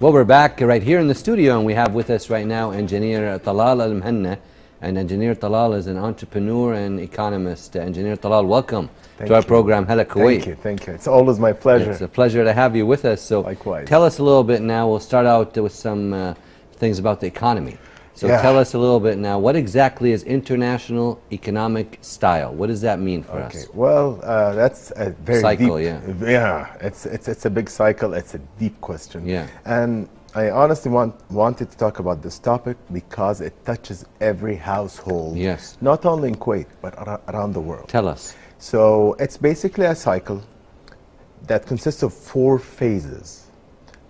Well, we're back right here in the studio, and we have with us right now engineer Talal Almuhanna. And engineer Talal is an entrepreneur and economist. Engineer Talal, welcome to our program, Hala, Kuwait. Thank you. It's always my pleasure. It's a pleasure to have you with us. So likewise. Tell us a little bit now. We'll start out with some things about the economy. So tell us a little bit now, what exactly is international economic style? What does that mean for us? Well, that's a very cycle, deep, it's a big cycle. It's a deep question. Yeah. And I honestly wanted to talk about this topic because it touches every household. Yes. Not only in Kuwait, but around the world. Tell us. So it's basically a cycle that consists of 4 phases.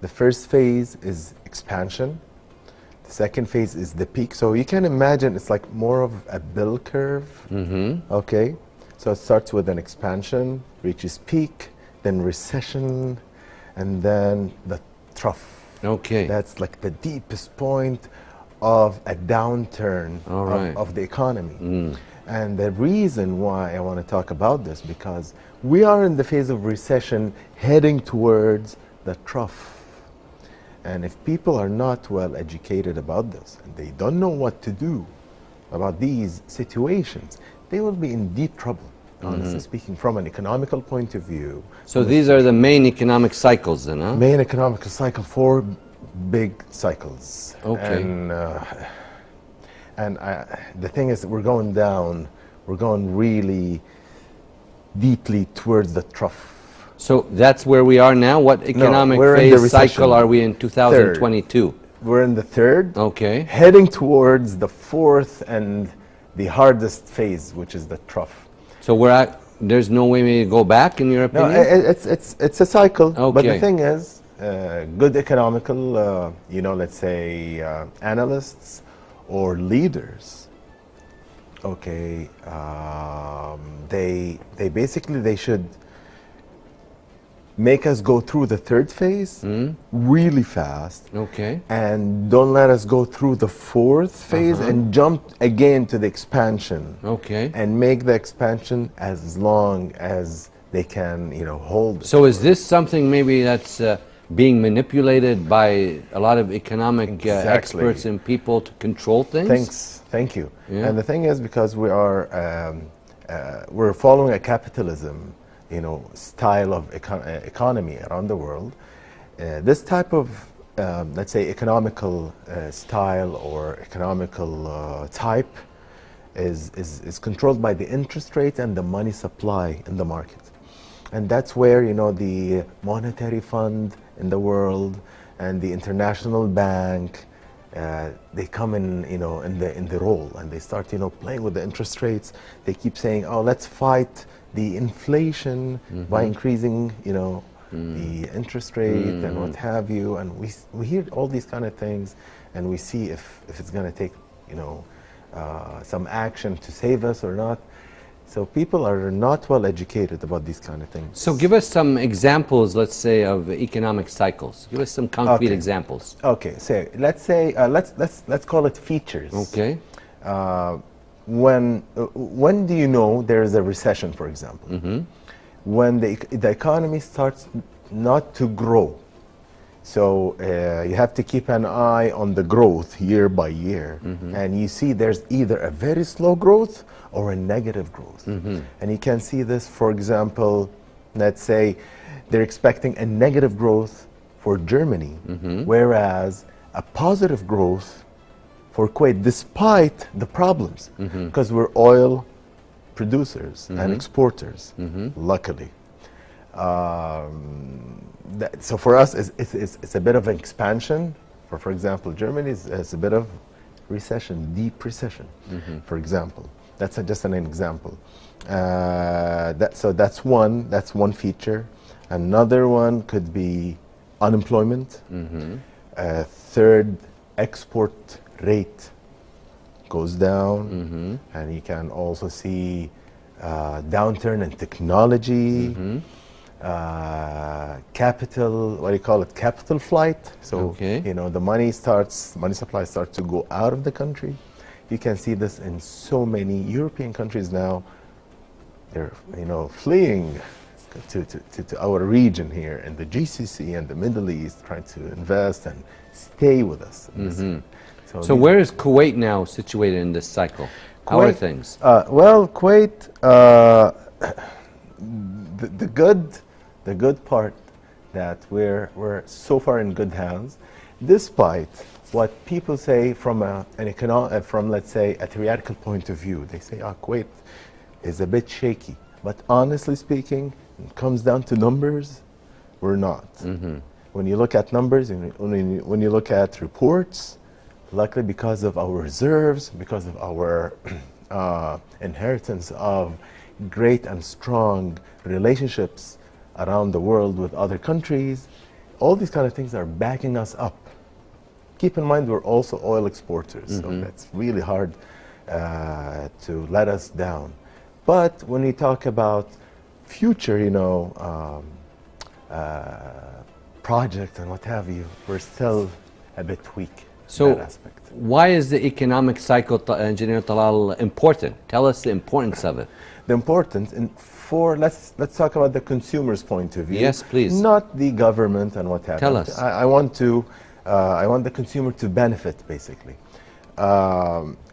The first phase is expansion. The second phase is the peak. So you can imagine it's like more of a bell curve. Okay. So it starts with an expansion, reaches peak, then recession, and then the trough. Okay. That's like the deepest point of a downturn of the economy. And the reason why I want to talk about this, because we are in the phase of recession heading towards the trough. And if people are not well educated about this, and they don't know what to do about these situations, they will be in deep trouble, honestly speaking, from an economical point of view. So these are the main economic cycles then, huh? Main economic cycle, 4 big cycles. Okay. And the thing is that we're going really deeply towards the trough. So that's where we are now? What economic phase cycle are we in 2022? We're in the 3rd. Okay. Heading towards the 4th and the hardest phase, which is the trough. So there's no way to go back, in your opinion? No, it's a cycle. Okay. But the thing is, good economical, let's say analysts or leaders, okay, they should make us go through the 3rd phase really fast. Okay. And don't let us go through the 4th phase and jump again to the expansion. Okay. And make the expansion as long as they can, hold it. So is this something maybe that's being manipulated by a lot of economic experts and people to control things? Thank you. Yeah. And the thing is, because we are we're following a capitalism, style of economy around the world. This type of, let's say, economical style or economical type is controlled by the interest rate and the money supply in the market. And that's where, the monetary fund in the world and the international bank, they come in, in the role, and they start, playing with the interest rates. They keep saying, oh, let's fight the inflation by increasing, the interest rate and what have you. And we hear all these kind of things, and we see if it's going to take, some action to save us or not. So people are not well educated about these kind of things. So give us some examples, let's say, of economic cycles. Give us some concrete examples. Okay, so let's say let's call it features. Okay. When do you know there is a recession, for example? When the economy starts not to grow. So you have to keep an eye on the growth year by year, and you see there's either a very slow growth or a negative growth. And you can see this, for example, let's say they're expecting a negative growth for Germany, whereas a positive growth for Kuwait, despite the problems, because we're oil producers and exporters, luckily. So for us, it's a bit of an expansion. For example, Germany is a bit of recession, deep recession, for example. That's just an example. So that's one feature. Another one could be unemployment. Third, export rate goes down, and you can also see downturn in technology. Capital, what do you call it? Capital flight. So the money supply starts to go out of the country. You can see this in so many European countries now. They're fleeing to our region here in the GCC and the Middle East, trying to invest and stay with us. So where is Kuwait now situated in this cycle? How are things? Well, Kuwait, the good part that we're so far in good hands, despite what people say from from let's say a theoretical point of view. They say, Kuwait is a bit shaky, but honestly speaking, it comes down to numbers. We're not. When you look at numbers, and when you look at reports, luckily because of our reserves, because of our inheritance of great and strong relationships around the world with other countries, all these kind of things are backing us up. Keep in mind we're also oil exporters, so that's really hard to let us down. But when we talk about future, project and what have you, we're still a bit weak. So that aspect. Why is the economic cycle, Engineer Talal, important? Tell us the importance of it. The importance, let's talk about the consumer's point of view. Yes, please. Not the government and what have you. Tell us. I want the consumer to benefit, basically.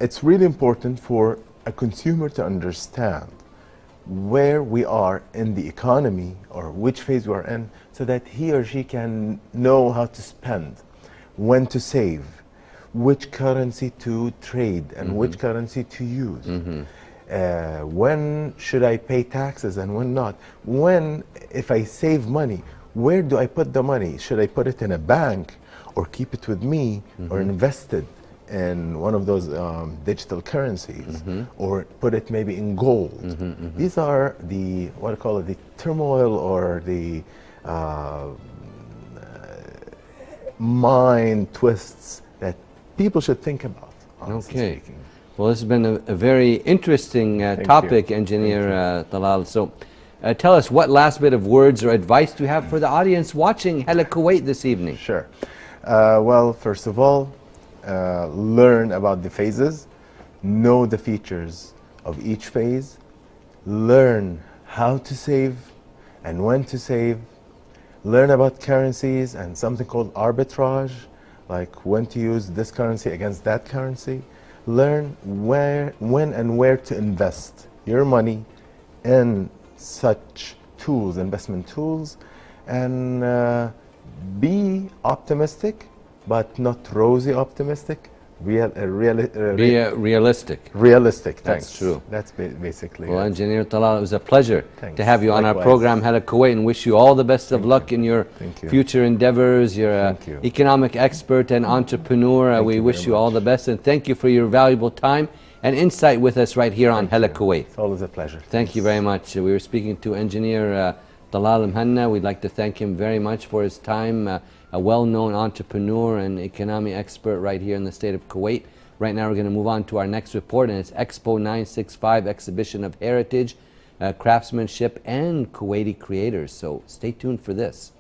It's really important for a consumer to understand where we are in the economy or which phase we are in, so that he or she can know how to spend, when to save, which currency to trade, and which currency to use. When should I pay taxes and when not? If I save money, where do I put the money? Should I put it in a bank or keep it with me or invest it in one of those digital currencies or put it maybe in gold? These are the, what I call it, the turmoil or the mind twists that people should think about, honestly speaking. Well, this has been a very interesting topic, Engineer Talal. So tell us, what last bit of words or advice do you have for the audience watching Hala Kuwait this evening? Sure. Well, first of all, learn about the phases, know the features of each phase, learn how to save and when to save, learn about currencies and something called arbitrage, like when to use this currency against that currency. Learn when and where to invest your money in such tools, investment tools, and be optimistic, but not rosy optimistic. Realistic. Realistic, thanks. That's true. That's basically Well, it. Engineer Talal, it was a pleasure to have you on our Likewise. program, Hala Kuwait, and wish you all the best of luck in your future endeavors. You're an economic expert and entrepreneur. We wish you all the best, and thank you for your valuable time and insight with us right here on Hala Kuwait. It's always a pleasure. Thank you very much. We were speaking to Engineer Talal Almuhanna. We'd like to thank him very much for his time. A well-known entrepreneur and economic expert right here in the state of Kuwait. Right now we're going to move on to our next report, and it's Expo 965, Exhibition of Heritage, Craftsmanship and Kuwaiti Creators. So stay tuned for this.